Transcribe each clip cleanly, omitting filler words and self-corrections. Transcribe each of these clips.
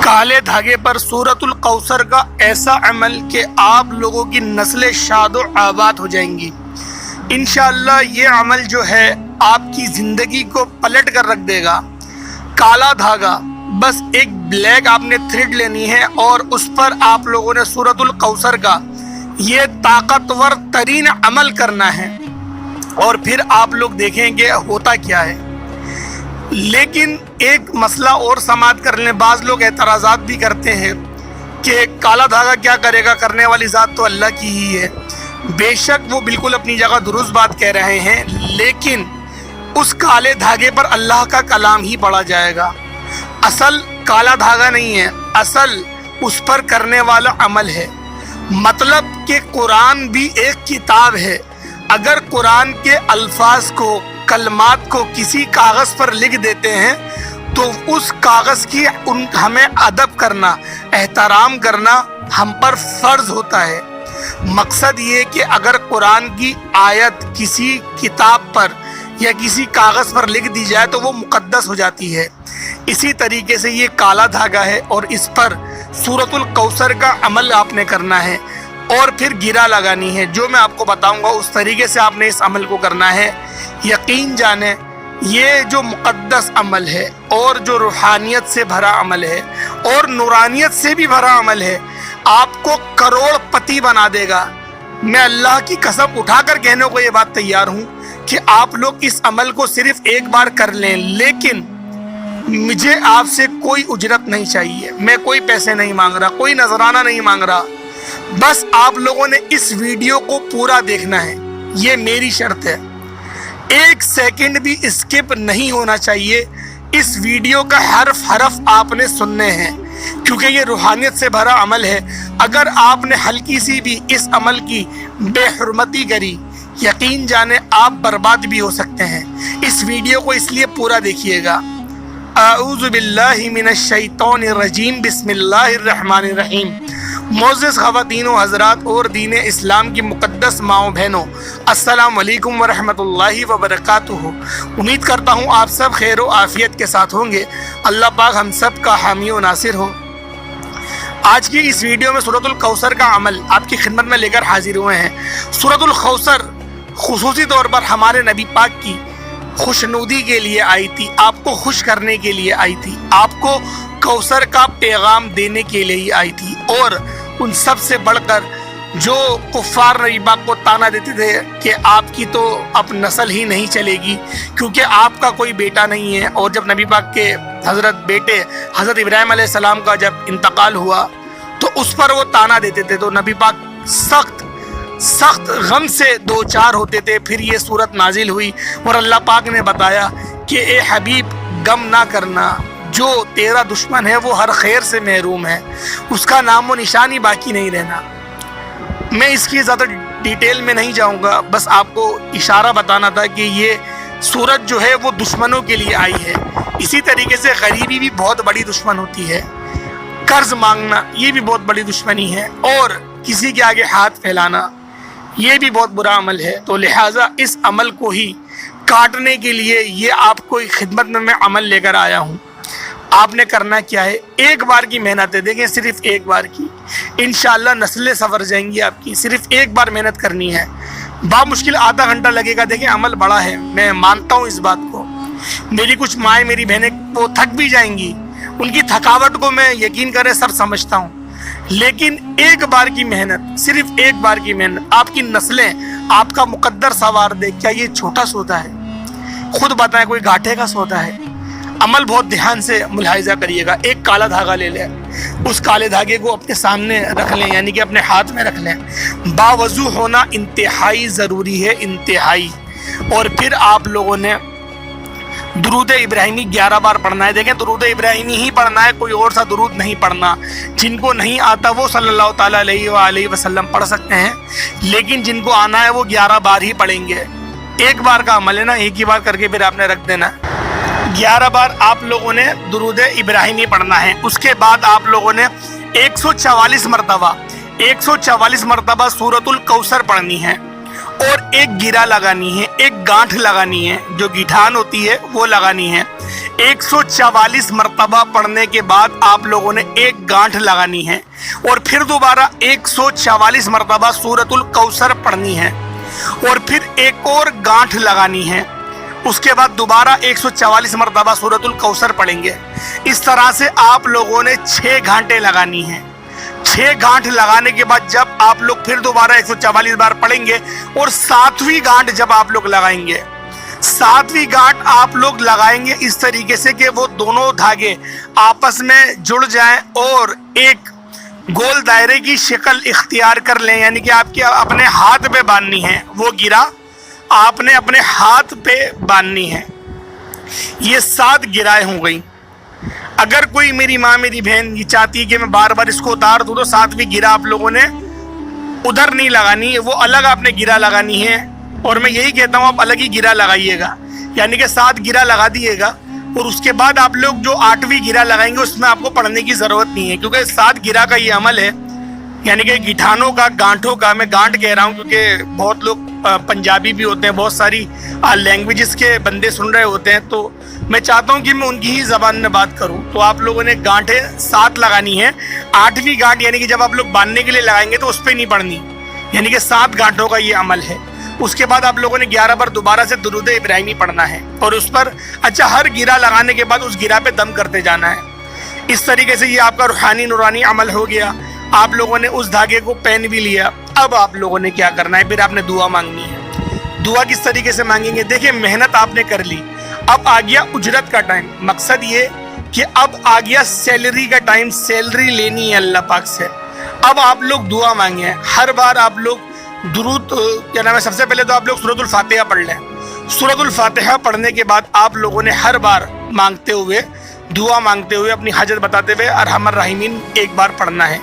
काले धागे पर सूरतुल कौसर का ऐसा अमल कि आप लोगों की नस्लें शादो आबाद हो जाएंगी। इंशाअल्लाह ये अमल जो है आपकी ज़िंदगी को पलट कर रख देगा। काला धागा, बस एक ब्लैक आपने थ्रेड लेनी है और उस पर आप लोगों ने सूरतुल कौसर का ये ताकतवर तरीन अमल करना है और फिर आप लोग देखेंगे होता क्या है। लेकिन एक मसला और समात कर लें, बाज़ लोग एतराज़ात भी करते हैं कि काला धागा क्या करेगा, करने वाली ज़ात तो अल्लाह की ही है। बेशक वो बिल्कुल अपनी जगह दुरुस्त बात कह रहे हैं, लेकिन उस काले धागे पर अल्लाह का कलाम ही पढ़ा जाएगा। असल काला धागा नहीं है, असल उस पर करने वाला अमल है। मतलब कि कुरान भी एक किताब है। अगर कुरान के अल्फाज को, कलमात को किसी कागज़ पर लिख देते हैं तो उस कागज़ की हमें अदब करना, एहतराम करना हम पर फ़र्ज़ होता है। मकसद ये कि अगर कुरान की आयत किसी किताब पर या किसी कागज़ पर लिख दी जाए तो वो मुक़द्दस हो जाती है। इसी तरीके से ये काला धागा है और इस पर सूरतुल कौसर का अमल आपने करना है और फिर गिरा लगानी है। जो मैं आपको बताऊंगा उस तरीके से आपने इस अमल को करना है। यकीन जाने ये जो मुक़द्दस अमल है और जो रूहानियत से भरा अमल है और नूरानियत से भी भरा अमल है, आपको करोड़पति बना देगा। मैं अल्लाह की कसम उठाकर कहने को ये बात तैयार हूँ कि आप लोग इस अमल को सिर्फ एक बार कर लें। लेकिन मुझे आपसे कोई उजरत नहीं चाहिए, मैं कोई पैसे नहीं मांग रहा, कोई नजराना नहीं मांग रहा। बस आप लोगों ने इस वीडियो को पूरा देखना है, ये मेरी शर्त है। एक सेकंड भी स्किप नहीं होना चाहिए। इस वीडियो का हर्फ हर्फ आपने सुनने हैं क्योंकि ये रूहानियत से भरा अमल है। अगर आपने हल्की सी भी इस अमल की बेहुरमती करी, यकीन जाने आप बर्बाद भी हो सकते हैं। इस वीडियो को इसलिए पूरा देखिएगा। आऊज़ु बिल्लाहि मिनश शैतानिर रजीम, बिस्मिल्लाहिर रहमानिर रहीम। मोअज़्ज़िज़ ख़वातीन व हज़रात और दीन इस्लाम की मुक़द्दस माओ बहनों, अस्सलाम वालेकुम व रहमतुल्लाहि व बरकातुहू। उम्मीद करता हूँ आप सब खैर व आफ़ियत के साथ होंगे। अल्लाह पाक हम सब का हामी व नासिर हो। आज की इस वीडियो में सूरतुल कौसर का अमल आपकी खिदमत में लेकर हाजिर हुए हैं। सूरतुल कौसर खुसूसी तौर पर हमारे नबी पाक की खुशनुदी के लिए आई थी, आपको खुश करने के लिए आई थी, आपको कौसर का पैगाम देने के लिए ही आई थी। और उन सब से बढ़कर जो कुफ़ार नबी पाक को ताना देते थे कि आपकी तो अब नस्ल ही नहीं चलेगी क्योंकि आपका कोई बेटा नहीं है। और जब नबी पाक के बेटे हज़रत इब्राहीम अलैहिस्सलाम का जब इंतकाल हुआ तो उस पर वो ताना देते थे, तो नबी पाक सख्त गम से दो चार होते थे। फिर ये सूरत नाजिल हुई और अल्लाह पाक ने बताया कि ए हबीब गम ना करना, जो तेरा दुश्मन है वो हर खैर से महरूम है, उसका नाम व निशानी बाकी नहीं रहना। मैं इसकी ज़्यादा डिटेल में नहीं जाऊंगा, बस आपको इशारा बताना था कि ये सूरत जो है वो दुश्मनों के लिए आई है। इसी तरीके से गरीबी भी बहुत बड़ी दुश्मन होती है, कर्ज मांगना ये भी बहुत बड़ी दुश्मनी है, और किसी के आगे हाथ फैलाना ये भी बहुत बुरा अमल है। तो लिहाजा इस अमल को ही काटने के लिए ये आपको खिदमत में मैं अमल लेकर आया हूँ। आपने करना क्या है, एक बार की मेहनत है, देखें सिर्फ एक बार की, इंशाअल्लाह नस्लें संवर जाएंगी आपकी। सिर्फ एक बार मेहनत करनी है, बामुश्किल आधा घंटा लगेगा। देखें अमल बड़ा है, मैं मानता हूँ इस बात को। मेरी कुछ माएँ, मेरी बहनें वो थक भी जाएंगी, उनकी थकावट को मैं यकीन करें सब समझता हूँ। लेकिन एक बार की मेहनत, सिर्फ एक बार की मेहनत आपकी नस्लें आपका मुकद्दर सवार दे। क्या ये छोटा सौदा है? खुद बताएं, कोई घाटे का सौदा है? अमल बहुत ध्यान से मुलाहिजा करिएगा। एक काला धागा ले लें, उस काले धागे को अपने सामने रख लें, यानी कि अपने हाथ में रख लें। बावजू होना इंतहाई ज़रूरी है, इंतहाई। और फिर आप लोगों ने दुरूद इब्राहिमी 11 बार पढ़ना है। देखें दुरूद इब्राहिमी ही पढ़ना है, कोई और सा दुरूद नहीं पढ़ना। जिनको नहीं आता वो सल्लल्लाहु ताला अलैहि वसल्लम पढ़ सकते हैं, लेकिन जिनको आना है वो 11 बार ही पढ़ेंगे। एक बार का अमल है ना, एक ही बार करके फिर आपने रख देना। 11 बार आप लोगों ने दुरूद इब्राहिमी पढ़ना है। उसके बाद आप लोगों ने 144 मरतबा सूरतुल कौसर पढ़नी है और एक गिरा लगानी है, एक गांठ लगानी है, जो गिठान होती है वो लगानी है। 144 मरतबा पढ़ने के बाद आप लोगों ने एक गांठ लगानी है और फिर दोबारा 144 मरतबा सूरतुल कौसर पढ़नी है और फिर एक और गांठ लगानी है। उसके बाद दोबारा 144 मरतबा सूरतुल कौसर पढ़ेंगे। इस तरह से आप लोगों ने 6 गांठें लगानी हैं। 6 गांठ लगाने के बाद जब आप लोग फिर दोबारा 144 बार पढ़ेंगे और 7वीं गांठ जब आप लोग लगाएंगे, 7वीं गांठ आप लोग लगाएंगे इस तरीके से कि वो दोनों धागे आपस में जुड़ जाएं और एक गोल दायरे की शक्ल इख्तियार कर लें, यानी कि आपके अपने हाथ पे बांधनी है। वो गिरा आपने अपने हाथ पे बांधनी है। ये 7 गिराएं हो गई। अगर कोई मेरी माँ मेरी बहन ये चाहती है कि मैं बार बार इसको उतार दूँ तो 7वीं गिरा आप लोगों ने उधर नहीं लगानी है, वो अलग आपने गिरा लगानी है। और मैं यही कहता हूँ आप अलग ही गिरा लगाइएगा, यानी कि 7 गिरा लगा दिएगा और उसके बाद आप लोग जो 8वीं गिरा लगाएंगे उसमें आपको पढ़ने की ज़रूरत नहीं है, क्योंकि 7 गिरा का ये अमल है, यानी कि गिठानों का, गांठों का। मैं गांठ कह रहा हूँ क्योंकि बहुत लोग पंजाबी भी होते हैं, बहुत सारी लैंग्वेजेस के बंदे सुन रहे होते हैं, तो मैं चाहता हूँ कि मैं उनकी ही ज़बान में बात करूँ। तो आप लोगों ने गांठें 7 लगानी है। 8वीं गांठ यानी कि जब आप लोग बांधने के लिए लगाएंगे तो उस पर नहीं पढ़नी, यानी कि 7 गांठों का ये अमल है। उसके बाद आप लोगों ने 11 बार दोबारा से दुरूद इब्राहिमी पढ़ना है और उस पर हर गिरा लगाने के बाद उस गिरा पे दम करते जाना है। इस तरीके से ये आपका रूहानी नूरानी अमल हो गया। आप लोगों ने उस धागे को पहन भी लिया। अब आप लोगों ने क्या करना है, फिर आपने दुआ मांगनी है। दुआ किस तरीके से मांगेंगे, देखिए मेहनत आपने कर ली, अब आ गया उजरत का टाइम। मकसद ये कि अब आ गया सैलरी का टाइम, सैलरी लेनी है अल्लाह पाक से। अब आप लोग दुआ मांगे। हर बार आप लोग दुरूद क्या नाम है, सबसे पहले तो आप लोग सूरतुल फातिहा पढ़ लें। सूरतुल फातिहा पढ़ने के बाद आप लोगों ने हर बार मांगते हुए, दुआ मांगते हुए, अपनी हाजत बताते हुए अरहमर राहिमीन एक बार पढ़ना है।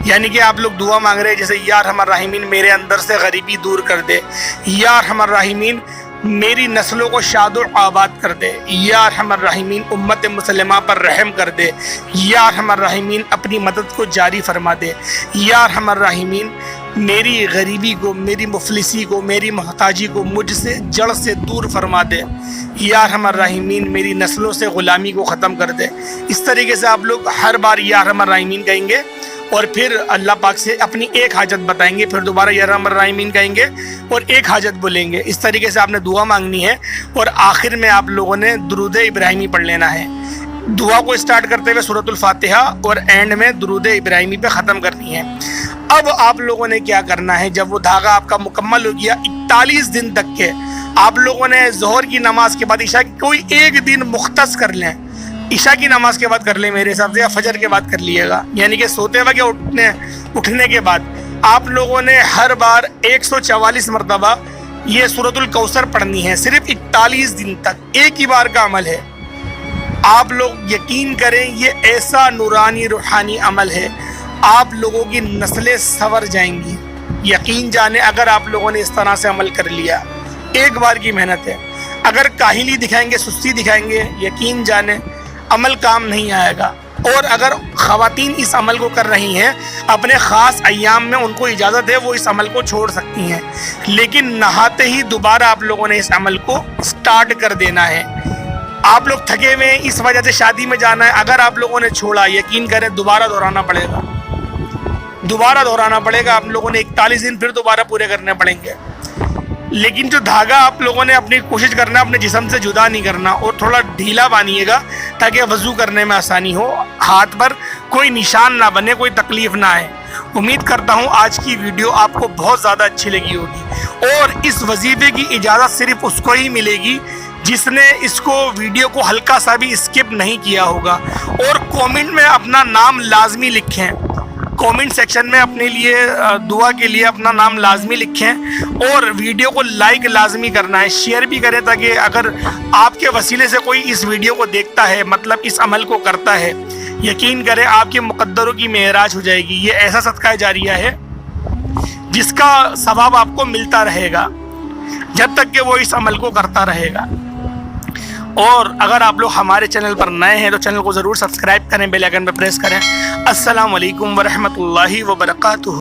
यानी कि आप लोग दुआ मांग रहे हैं जैसे या अरहमर राहिमीन मेरे अंदर से गरीबी दूर कर दे, या अरहमर राहिमीन मेरी नस्लों को शादो आबाद कर दे, या अरहमर राहिमीन उम्मत मुसलमा पर रहम कर दे, या अरहमर राहिमीन अपनी मदद को जारी फरमा दे, या अरहमर राहिमीन मेरी गरीबी को, मेरी मुफलिसी को, मेरी मोहताजी को मुझसे जड़ से दूर फरमा दे, या अरहमर राहिमीन मेरी नस्लों से ग़ुलामी को ख़त्म कर दे। इस तरीके से आप लोग हर बार या अरहमर राहिमीन कहेंगे और फिर अल्लाह पाक से अपनी एक हाजत बताएंगे, फिर दोबारा या अरहमर राहिमीन कहेंगे और एक हाजत बोलेंगे। इस तरीके से आपने दुआ मांगनी है और आखिर में आप लोगों ने दुरूद इब्राहिमी पढ़ लेना है। दुआ को स्टार्ट करते हुए सूरतुल फातिहा और एंड में दुरूद इब्राहिमी पे ख़त्म करनी है। अब आप लोगों ने क्या करना है, जब वो धागा आपका मुकम्मल हो गया 41 दिन तक के, आप लोगों ने ज़ोहर की नमाज के बाद ईशा की कोई एक दिन मुख्तस कर लें। ईशा की नमाज के बाद कर लें मेरे हिसाब से, या फजर के बाद कर लिएगा, यानी कि सोते वक्त या उठने के बाद आप लोगों ने हर बार 144 मरतबा ये सूरतुल कौसर पढ़नी है, सिर्फ 41 दिन तक। एक ही बार का अमल है। आप लोग यकीन करें ये ऐसा नूरानी रूहानी अमल है, आप लोगों की नस्लें संवर जाएंगी। यकीन जाने अगर आप लोगों ने इस तरह से अमल कर लिया, एक बार की मेहनत है। अगर काहिली दिखाएंगे, सुस्ती दिखाएंगे, यकीन जाने अमल काम नहीं आएगा। और अगर ख़वातीन इस अमल को कर रही हैं, अपने ख़ास अय्याम में उनको इजाज़त है, वो इस अमल को छोड़ सकती हैं, लेकिन नहाते ही दोबारा आप लोगों ने इस अमल को स्टार्ट कर देना है। आप लोग थके हुए हैं, इस वजह से शादी में जाना है, अगर आप लोगों ने छोड़ा, यकीन करें दोबारा दोहराना पड़ेगा, दोबारा दोहराना पड़ेगा। आप लोगों ने 41 दिन फिर दोबारा पूरे करने पड़ेंगे। लेकिन जो धागा आप लोगों ने अपनी कोशिश करना अपने जिस्म से जुदा नहीं करना और थोड़ा ढीला बांधिएगा ताकि वज़ू करने में आसानी हो, हाथ पर कोई निशान ना बने, कोई तकलीफ़ ना आए। उम्मीद करता हूँ आज की वीडियो आपको बहुत ज़्यादा अच्छी लगी होगी और इस वजीफ़े की इजाज़त सिर्फ उसको ही मिलेगी जिसने इसको वीडियो को हल्का सा भी स्किप नहीं किया होगा। और कमेंट में अपना नाम लाजमी लिखें, कमेंट सेक्शन में अपने लिए दुआ के लिए अपना नाम लाजमी लिखें और वीडियो को लाइक लाजमी करना है, शेयर भी करें ताकि अगर आपके वसीले से कोई इस वीडियो को देखता है, मतलब इस अमल को करता है, यकीन करें आपके मुक़द्दरों की मेराज हो जाएगी। ये ऐसा सदका जारिया है जिसका सवाब आपको मिलता रहेगा जब तक कि वो इस अमल को करता रहेगा। और अगर आप लोग हमारे चैनल पर नए हैं तो चैनल को ज़रूर सब्सक्राइब करें, बेल आइकन पर प्रेस करें। अस्सलाम वालेकुम व रहमतुल्लाहि व बरकातुहू।